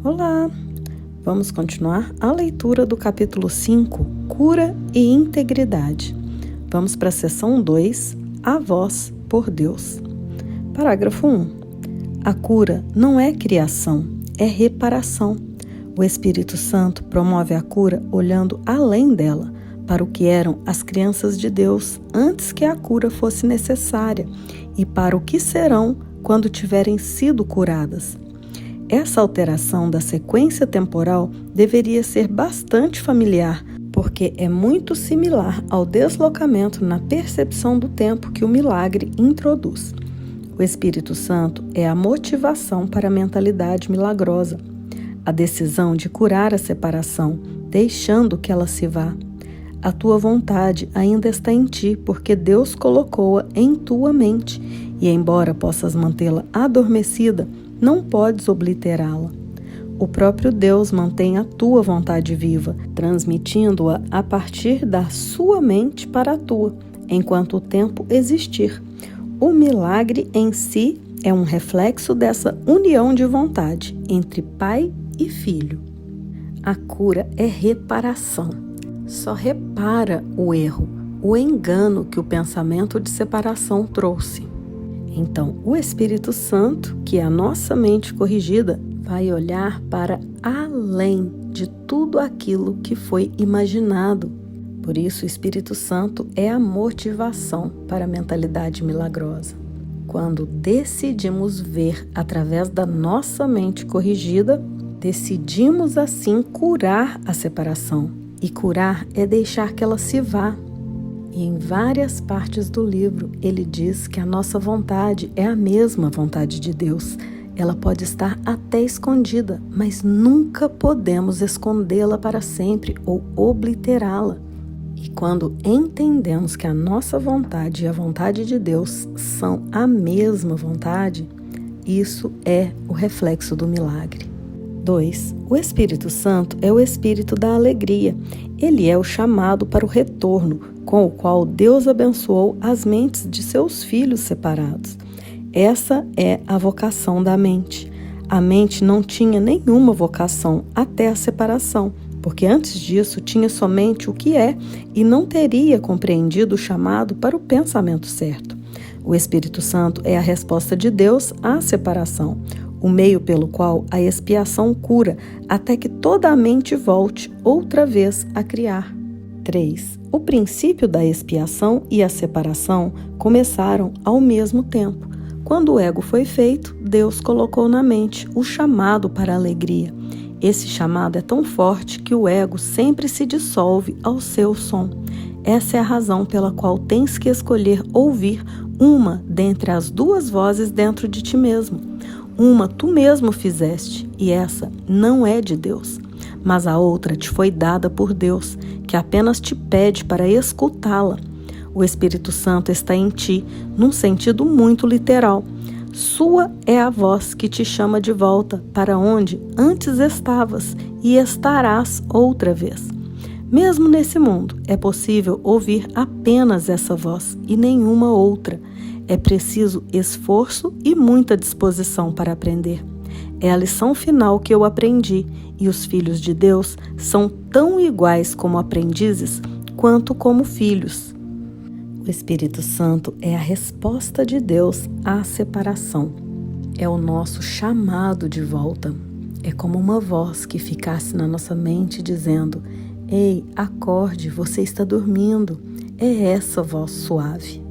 Olá! Vamos continuar a leitura do capítulo 5, Cura e Integridade. Vamos para a seção 2, A Voz por Deus. Parágrafo 1. A cura não é criação, é reparação. O Espírito Santo promove a cura olhando além dela, para o que eram as crianças de Deus antes que a cura fosse necessária e para o que serão quando tiverem sido curadas. Essa alteração da sequência temporal deveria ser bastante familiar, porque é muito similar ao deslocamento na percepção do tempo que o milagre introduz. O Espírito Santo é a motivação para a mentalidade milagrosa, a decisão de curar a separação, deixando que ela se vá. A tua vontade ainda está em ti, porque Deus colocou-a em tua mente, e embora possas mantê-la adormecida, não podes obliterá-la. O próprio Deus mantém a tua vontade viva, transmitindo-a a partir da sua mente para a tua, enquanto o tempo existir. O milagre em si é um reflexo dessa união de vontade entre pai e filho. A cura é reparação. Só repara o erro, o engano que o pensamento de separação trouxe. Então, o Espírito Santo, que é a nossa mente corrigida, vai olhar para além de tudo aquilo que foi imaginado. Por isso, o Espírito Santo é a motivação para a mentalidade milagrosa. Quando decidimos ver através da nossa mente corrigida, decidimos assim curar a separação. E curar é deixar que ela se vá. E em várias partes do livro, ele diz que a nossa vontade é a mesma vontade de Deus. Ela pode estar até escondida, mas nunca podemos escondê-la para sempre ou obliterá-la. E quando entendemos que a nossa vontade e a vontade de Deus são a mesma vontade, isso é o reflexo do milagre. 2. O Espírito Santo é o Espírito da alegria. Ele é o chamado para o retorno, com o qual Deus abençoou as mentes de seus filhos separados. Essa é a vocação da mente. A mente não tinha nenhuma vocação até a separação, porque antes disso tinha somente o que é e não teria compreendido o chamado para o pensamento certo. O Espírito Santo é a resposta de Deus à separação, o meio pelo qual a expiação cura até que toda a mente volte outra vez a criar. 3. O princípio da expiação e a separação começaram ao mesmo tempo. Quando o ego foi feito, Deus colocou na mente o chamado para a alegria. Esse chamado é tão forte que o ego sempre se dissolve ao seu som. Essa é a razão pela qual tens que escolher ouvir uma dentre as duas vozes dentro de ti mesmo. Uma tu mesmo fizeste, e essa não é de Deus. Mas a outra te foi dada por Deus, que apenas te pede para escutá-la. O Espírito Santo está em ti, num sentido muito literal. Sua é a voz que te chama de volta para onde antes estavas e estarás outra vez. Mesmo nesse mundo, é possível ouvir apenas essa voz e nenhuma outra. É preciso esforço e muita disposição para aprender. É a lição final que eu aprendi, e os filhos de Deus são tão iguais como aprendizes quanto como filhos. O Espírito Santo é a resposta de Deus à separação. É o nosso chamado de volta. É como uma voz que ficasse na nossa mente dizendo: "Ei, acorde, você está dormindo." É essa voz suave.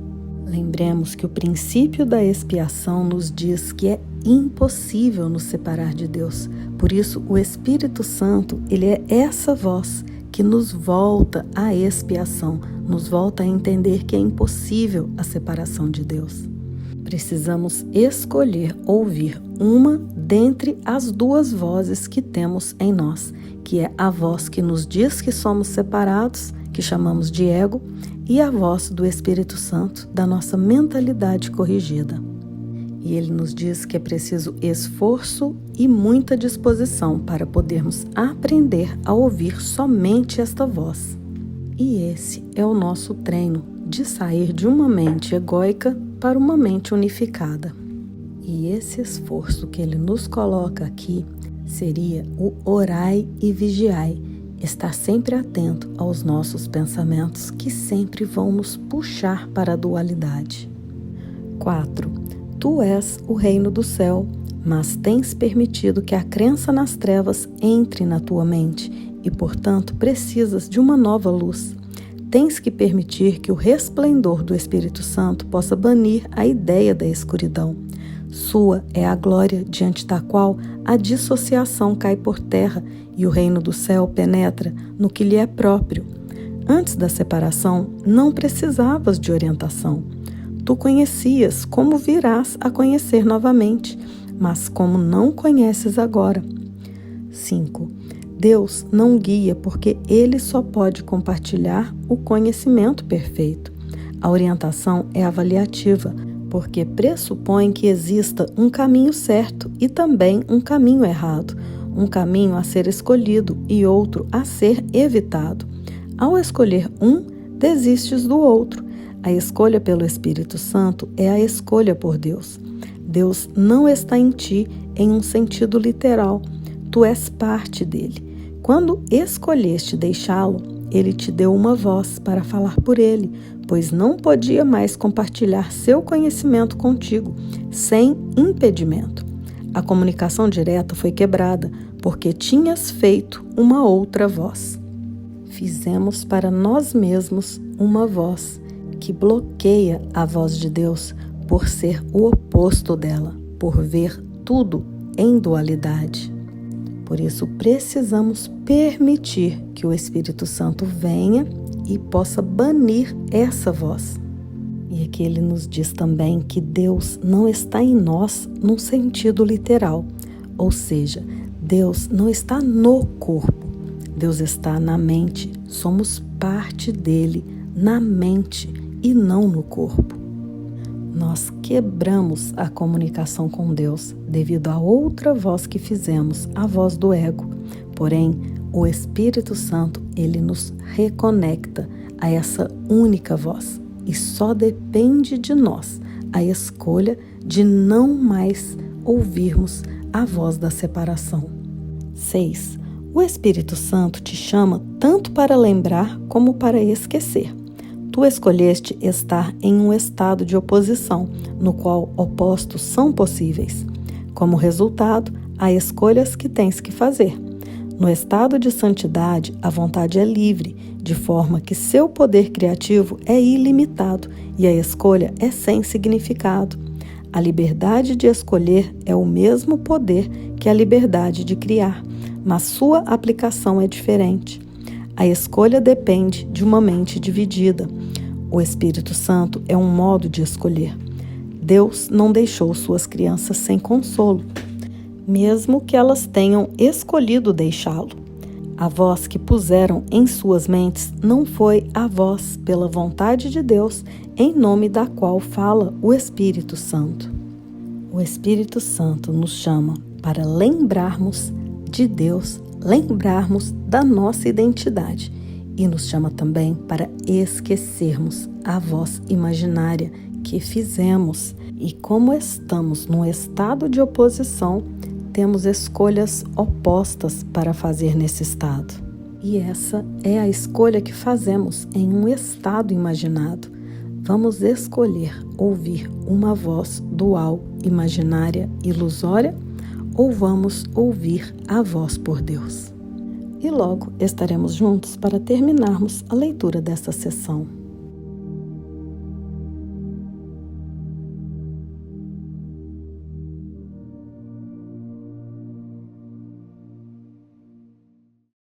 Lembremos que o princípio da expiação nos diz que é impossível nos separar de Deus. Por isso, o Espírito Santo, ele é essa voz que nos volta à expiação, nos volta a entender que é impossível a separação de Deus. Precisamos escolher ouvir uma dentre as duas vozes que temos em nós, que é a voz que nos diz que somos separados, que chamamos de ego, e a voz do Espírito Santo, da nossa mentalidade corrigida. E ele nos diz que é preciso esforço e muita disposição para podermos aprender a ouvir somente esta voz. E esse é o nosso treino de sair de uma mente egóica para uma mente unificada. E esse esforço que ele nos coloca aqui seria o orai e vigiai, estar sempre atento aos nossos pensamentos que sempre vão nos puxar para a dualidade. 4. Tu és o reino do céu, mas tens permitido que a crença nas trevas entre na tua mente e, portanto, precisas de uma nova luz. Tens que permitir que o resplendor do Espírito Santo possa banir a ideia da escuridão. Sua é a glória diante da qual a dissociação cai por terra e o reino do céu penetra no que lhe é próprio. Antes da separação, não precisavas de orientação. Tu conhecias como virás a conhecer novamente, mas como não conheces agora. 5. Deus não guia porque Ele só pode compartilhar o conhecimento perfeito. A orientação é avaliativa, porque pressupõe que exista um caminho certo e também um caminho errado, um caminho a ser escolhido e outro a ser evitado. Ao escolher um, desistes do outro. A escolha pelo Espírito Santo é a escolha por Deus. Deus não está em ti em um sentido literal. Tu és parte dele. Quando escolheste deixá-lo, ele te deu uma voz para falar por ele, pois não podia mais compartilhar seu conhecimento contigo, sem impedimento. A comunicação direta foi quebrada, porque tinhas feito uma outra voz. Fizemos para nós mesmos uma voz que bloqueia a voz de Deus por ser o oposto dela, por ver tudo em dualidade. Por isso, precisamos permitir que o Espírito Santo venha e possa banir essa voz. E aqui ele nos diz também que Deus não está em nós num sentido literal, ou seja, Deus não está no corpo, Deus está na mente, somos parte dele na mente e não no corpo. Nós quebramos a comunicação com Deus devido a outra voz que fizemos, a voz do ego. Porém, o Espírito Santo, ele nos reconecta a essa única voz e só depende de nós a escolha de não mais ouvirmos a voz da separação. 6. O Espírito Santo te chama tanto para lembrar como para esquecer. Tu escolheste estar em um estado de oposição, no qual opostos são possíveis. Como resultado, há escolhas que tens que fazer. No estado de santidade, a vontade é livre, de forma que seu poder criativo é ilimitado e a escolha é sem significado. A liberdade de escolher é o mesmo poder que a liberdade de criar, mas sua aplicação é diferente. A escolha depende de uma mente dividida. O Espírito Santo é um modo de escolher. Deus não deixou suas crianças sem consolo, mesmo que elas tenham escolhido deixá-lo. A voz que puseram em suas mentes não foi a voz pela vontade de Deus, em nome da qual fala o Espírito Santo. O Espírito Santo nos chama para lembrarmos de Deus, lembrarmos da nossa identidade e nos chama também para esquecermos a voz imaginária que fizemos. E como estamos num estado de oposição, temos escolhas opostas para fazer nesse estado. E essa é a escolha que fazemos em um estado imaginado. Vamos escolher ouvir uma voz dual, imaginária, ilusória, ou vamos ouvir a voz por Deus. E logo estaremos juntos para terminarmos a leitura desta sessão.